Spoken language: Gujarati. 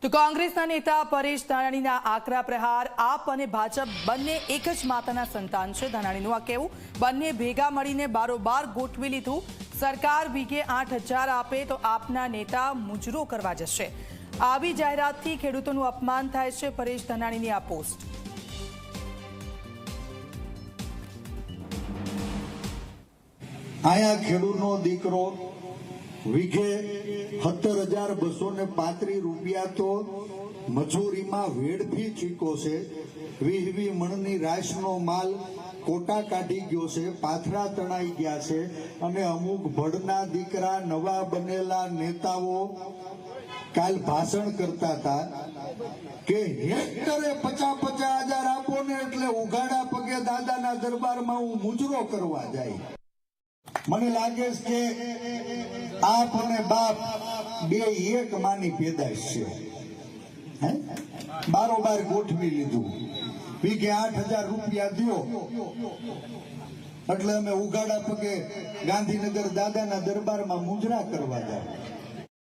તો કોંગ્રેસના નેતા પરેશ ધાનાણીના આકરા પ્રહાર આપ અને ભાજપ બંને એક જ માતાના સંતાન છે। ધાનાણીનું આ કહેવું, બંને ભેગા મળીને બારોબાર ગોઠવી લીધું। સરકાર વીઘે 8,000 આપે તો આપના નેતા મુજરો કરવા જશે। આવી જાહેરાતથી ખેડૂતોનું અપમાન થાય છે। પરેશ ધાનાણીની આ પોસ્ટ। આયા ખેડૂતનો દીકરો વીઘે 17,235 રૂપિયા તો મજૂરીમાં વેડફી ચૂક્યો છે। 20 મણની રાશનો માલ કોટા કાઢી ગયો છે, પાથરા તણાઈ ગયા છે અને અમુક ભડના દીકરા નવા બનેલા નેતાઓ કાલ ભાષણ કરતા હતા કે હેક્ટરે 50,000 આપો ને એટલે ઉઘાડા પગે દાદાના દરબારમાં હું મુજરો કરવા જાય। મને લાગે છે કે આપ અને બાપ બે એક માની પેદાશ છે। બારોબાર ગોઠવી લીધું, વીઘે 8,000 રૂપિયા દો એટલે અમે ઉઘાડા પગે ગાંધીનગર દાદાના દરબારમાં મુજરા કરવા જાય।